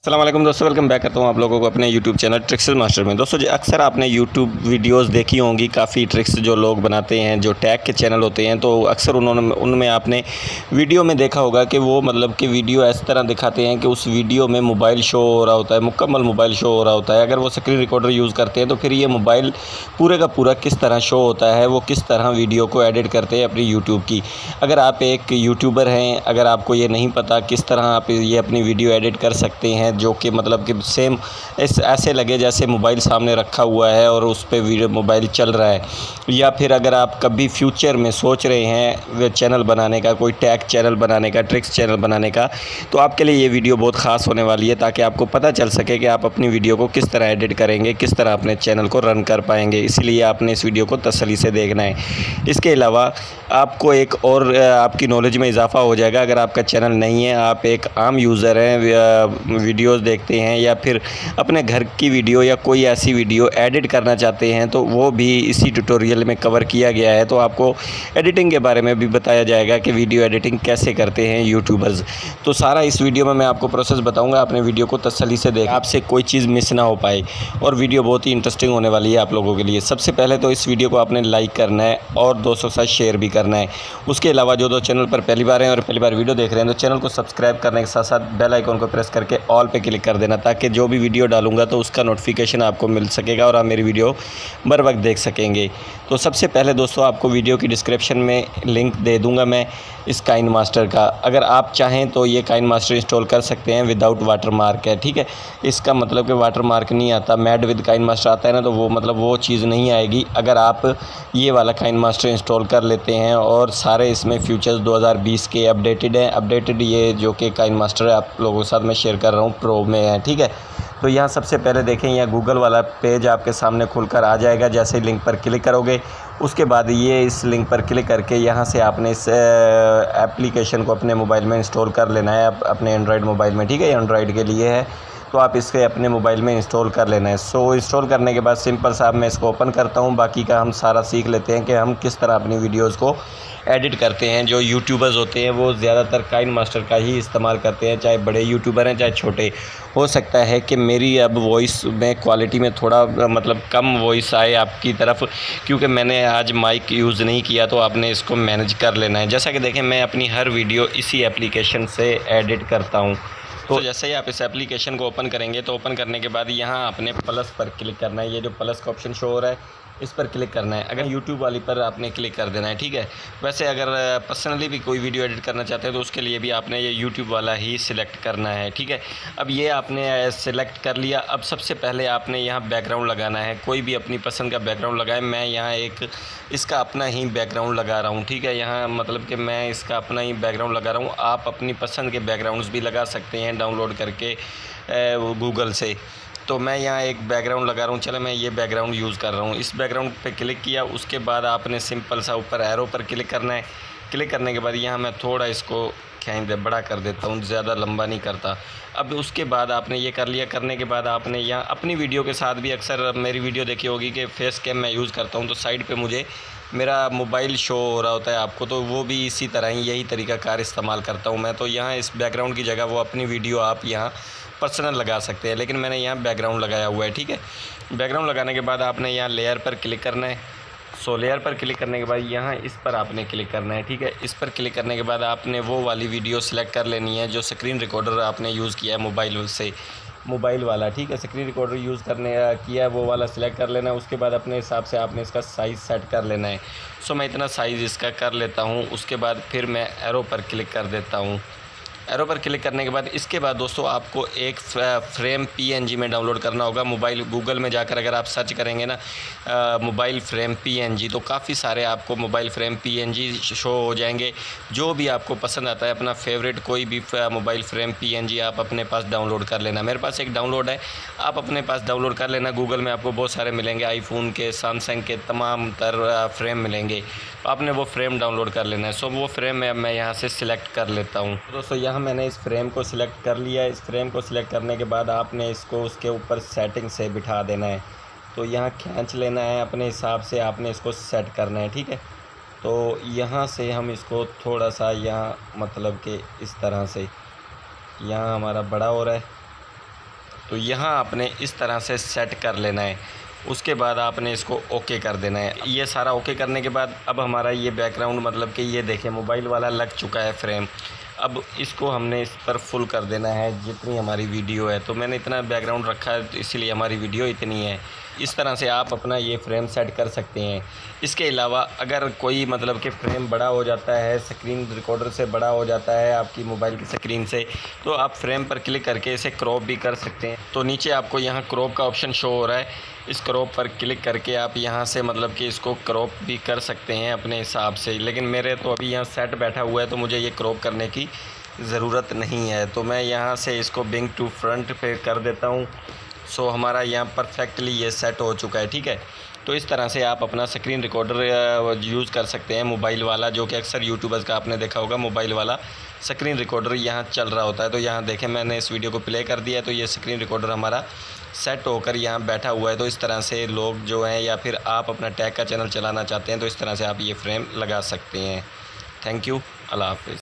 अस्सलाम वालेकुम दोस्तों, वेलकम बैक करता हूँ आप लोगों को अपने YouTube चैनल ट्रिक्स मास्टर में। दोस्तों अक्सर आपने YouTube वीडियोस देखी होंगी, काफ़ी ट्रिक्स जो लोग बनाते हैं, जो टैग के चैनल होते हैं, तो अक्सर उनमें आपने वीडियो में देखा होगा कि वो मतलब कि वीडियो इस तरह दिखाते हैं कि उस वीडियो में मोबाइल शो हो रहा होता है, मुकम्मल मोबाइल शो हो रहा होता है। अगर वो स्क्रीन रिकॉर्डर यूज़ करते हैं तो फिर ये मोबाइल पूरे का पूरा किस तरह शो होता है, वो किस तरह वीडियो को एडिट करते हैं अपनी यूट्यूब की। अगर आप एक यूट्यूबर हैं, अगर आपको ये नहीं पता किस तरह आप ये अपनी वीडियो एडिट कर सकते हैं जो कि मतलब कि सेम ऐसे लगे जैसे मोबाइल सामने रखा हुआ है और उस पे वीडियो मोबाइल चल रहा है, या फिर अगर आप कभी फ्यूचर में सोच रहे हैं चैनल बनाने का, कोई टैग चैनल बनाने का, ट्रिक्स चैनल बनाने का, तो आपके लिए ये वीडियो बहुत ख़ास होने वाली है, ताकि आपको पता चल सके कि आप अपनी वीडियो को किस तरह एडिट करेंगे, किस तरह अपने चैनल को रन कर पाएंगे। इसलिए आपने इस वीडियो को तसल्ली से देखना है। इसके अलावा आपको एक और आपकी नॉलेज में इजाफ़ा हो जाएगा। अगर आपका चैनल नहीं है, आप एक आम यूज़र हैं, वीडियोस देखते हैं या फिर अपने घर की वीडियो या कोई ऐसी वीडियो एडिट करना चाहते हैं, तो वो भी इसी ट्यूटोरियल में कवर किया गया है। तो आपको एडिटिंग के बारे में भी बताया जाएगा कि वीडियो एडिटिंग कैसे करते हैं यूट्यूबर्स। तो सारा इस वीडियो में मैं आपको प्रोसेस बताऊंगा। आपने वीडियो को तसल्ली से देखें, आपसे कोई चीज़ मिस ना हो पाए, और वीडियो बहुत ही इंटरेस्टिंग होने वाली है आप लोगों के लिए। सबसे पहले तो इस वीडियो को आपने लाइक करना है और दोस्तों के साथ शेयर भी करना है। उसके अलावा जो चैनल पर पहली बार हैं और पहली बार वीडियो देख रहे हैं, तो चैनल को सब्सक्राइब करने के साथ साथ बेल आइकन को प्रेस करके ऑल पे क्लिक कर देना, ताकि जो भी वीडियो डालूंगा तो उसका नोटिफिकेशन आपको मिल सकेगा और आप मेरी वीडियो बर वक्त देख सकेंगे। तो सबसे पहले दोस्तों आपको वीडियो की डिस्क्रिप्शन में लिंक दे दूंगा मैं इस काइनमास्टर का। अगर आप चाहें तो ये काइनमास्टर इंस्टॉल कर सकते हैं, विदाउट वाटरमार्क है, ठीक है। इसका मतलब कि वाटरमार्क नहीं आता, मैड विद काइनमास्टर आता है ना, तो वो मतलब वो चीज़ नहीं आएगी अगर आप ये वाला काइनमास्टर इंस्टॉल कर लेते हैं। और सारे इसमें फीचर्स 2020 के अपडेटेड हैं। अपडेटेड ये जो कि काइनमास्टर है आप लोगों के साथ मैं शेयर कर रहा हूँ, प्रो में है, ठीक है। तो यहाँ सबसे पहले देखें, यहाँ गूगल वाला पेज आपके सामने खुलकर आ जाएगा। जैसे ही लिंक पर क्लिक करोगे, उसके बाद ये इस लिंक पर क्लिक करके यहाँ से आपने इस एप्लीकेशन को अपने मोबाइल में इंस्टॉल कर लेना है, अपने एंड्रॉयड मोबाइल में, ठीक है। एंड्रॉयड के लिए है, तो आप इसके अपने मोबाइल में इंस्टॉल कर लेना है। सो इंस्टॉल करने के बाद सिंपल सा मैं इसको ओपन करता हूँ। बाकी का हम सारा सीख लेते हैं कि हम किस तरह अपनी वीडियोज़ को एडिट करते हैं। जो यूट्यूबर्स होते हैं वो ज़्यादातर काइनमास्टर का ही इस्तेमाल करते हैं, चाहे बड़े यूट्यूबर हैं चाहे छोटे। हो सकता है कि मेरी अब वॉइस में क्वालिटी में थोड़ा मतलब कम वॉइस आए आपकी तरफ, क्योंकि मैंने आज माइक यूज़ नहीं किया, तो आपने इसको मैनेज कर लेना है। जैसा कि देखें, मैं अपनी हर वीडियो इसी एप्लीकेशन से एडिट करता हूँ। तो जैसे ही आप इस एप्लीकेशन को ओपन करेंगे, तो ओपन करने के बाद यहाँ आपने प्लस पर क्लिक करना है। ये जो प्लस का ऑप्शन शो हो रहा है, इस पर क्लिक करना है। अगर यूट्यूब वाली पर आपने क्लिक कर देना है, ठीक है। वैसे अगर पर्सनली भी कोई वीडियो एडिट करना चाहते हैं तो उसके लिए भी आपने ये यूट्यूब वाला ही सिलेक्ट करना है, ठीक है। अब ये आपने सिलेक्ट कर लिया। अब सबसे पहले आपने यहाँ बैकग्राउंड लगाना है। कोई भी अपनी पसंद का बैकग्राउंड लगाएं। मैं यहाँ एक इसका अपना ही बैकग्राउंड लगा रहा हूँ, ठीक है। यहाँ मतलब कि मैं इसका अपना ही बैकग्राउंड लगा रहा हूँ। आप अपनी पसंद के बैकग्राउंड्स भी लगा सकते हैं डाउनलोड करके गूगल से। तो मैं यहाँ एक बैकग्राउंड लगा रहा हूँ। चलो मैं ये बैकग्राउंड यूज़ कर रहा हूँ। इस बैकग्राउंड पे क्लिक किया, उसके बाद आपने सिंपल सा ऊपर एरो पर क्लिक करना है। क्लिक करने के बाद यहाँ मैं थोड़ा इसको बड़ा कर देता हूँ, ज़्यादा लंबा नहीं करता। अब उसके बाद आपने ये कर लिया। करने के बाद आपने यहाँ अपनी वीडियो के साथ भी, अक्सर मेरी वीडियो देखी होगी कि फेस कैम मैं यूज़ करता हूँ, तो साइड पे मुझे मेरा मोबाइल शो हो रहा होता है आपको, तो वो भी इसी तरह ही यही तरीका कार इस्तेमाल करता हूँ मैं। तो यहाँ इस बैकग्राउंड की जगह वो अपनी वीडियो आप यहाँ पर्सनल लगा सकते हैं, लेकिन मैंने यहाँ बैकग्राउंड लगाया हुआ है, ठीक है। बैकग्राउंड लगाने के बाद आपने यहाँ लेयर पर क्लिक करना है। सो लेयर पर क्लिक करने के बाद यहाँ इस पर आपने क्लिक करना है, ठीक है। इस पर क्लिक करने के बाद आपने वो वाली वीडियो सिलेक्ट कर लेनी है जो स्क्रीन रिकॉर्डर आपने यूज़ किया है मोबाइल से, मोबाइल वाला, ठीक है। स्क्रीन रिकॉर्डर यूज़ करने किया वो वाला सिलेक्ट कर लेना है। उसके बाद अपने हिसाब से आपने इसका साइज़ सेट कर लेना है। सो मैं इतना साइज़ इसका कर लेता हूँ। उसके बाद फिर मैं एरो पर क्लिक कर देता हूँ। एरो पर क्लिक करने के बाद इसके बाद दोस्तों आपको एक फ्रेम पीएनजी में डाउनलोड करना होगा। मोबाइल गूगल में जाकर अगर आप सर्च करेंगे ना मोबाइल फ्रेम पीएनजी, तो काफ़ी सारे आपको मोबाइल फ्रेम पीएनजी शो हो जाएंगे। जो भी आपको पसंद आता है, अपना फेवरेट कोई भी मोबाइल फ्रेम पीएनजी आप अपने पास डाउनलोड कर लेना। मेरे पास एक डाउनलोड है, आप अपने पास डाउनलोड कर लेना। गूगल में आपको बहुत सारे मिलेंगे, आईफोन के, सैमसंग के तमाम फ्रेम मिलेंगे, तो आपने वो फ्रेम डाउनलोड कर लेना है। सो वो फ्रेम मैं यहाँ से सिलेक्ट कर लेता हूँ। दोस्तों यहाँ मैंने इस फ्रेम को सिलेक्ट कर लिया है। इस फ्रेम को सिलेक्ट करने के बाद आपने इसको उसके ऊपर सेटिंग से बिठा देना है। तो यहाँ खींच लेना है, अपने हिसाब से आपने इसको सेट करना है, ठीक है। तो यहाँ से हम इसको थोड़ा सा यहाँ मतलब कि इस तरह से यहाँ हमारा बड़ा हो रहा है, तो यहाँ आपने इस तरह से सेट कर लेना है। उसके बाद आपने इसको ओके कर देना है। ये सारा ओके करने के बाद अब हमारा ये बैकग्राउंड मतलब कि ये देखें मोबाइल वाला लग चुका है फ्रेम। अब इसको हमने इस पर फुल कर देना है जितनी हमारी वीडियो है। तो मैंने इतना बैकग्राउंड रखा है तो इसीलिए हमारी वीडियो इतनी है। इस तरह से आप अपना ये फ्रेम सेट कर सकते हैं। इसके अलावा अगर कोई मतलब कि फ्रेम बड़ा हो जाता है, स्क्रीन रिकॉर्डर से बड़ा हो जाता है आपकी मोबाइल की स्क्रीन से, तो आप फ्रेम पर क्लिक करके इसे क्रॉप भी कर सकते हैं। तो नीचे आपको यहाँ क्रॉप का ऑप्शन शो हो रहा है, इस क्रॉप पर क्लिक करके आप यहाँ से मतलब कि इसको क्रॉप भी कर सकते हैं अपने हिसाब से। लेकिन मेरे तो अभी यहाँ सेट बैठा हुआ है तो मुझे ये क्रॉप करने की ज़रूरत नहीं है। तो मैं यहाँ से इसको बिंग टू फ्रंट पे कर देता हूँ। सो हमारा यहाँ परफेक्टली ये सेट हो चुका है, ठीक है। तो इस तरह से आप अपना स्क्रीन रिकॉर्डर यूज़ कर सकते हैं मोबाइल वाला, जो कि अक्सर यूट्यूबर्स का आपने देखा होगा मोबाइल वाला स्क्रीन रिकॉर्डर यहाँ चल रहा होता है। तो यहाँ देखें मैंने इस वीडियो को प्ले कर दिया है तो ये स्क्रीन रिकॉर्डर हमारा सेट होकर यहाँ बैठा हुआ है। तो इस तरह से लोग जो हैं या फिर आप अपना टैग का चैनल चलाना चाहते हैं तो इस तरह से आप ये फ्रेम लगा सकते हैं। थैंक यू, अल्लाह हाफ़िज़।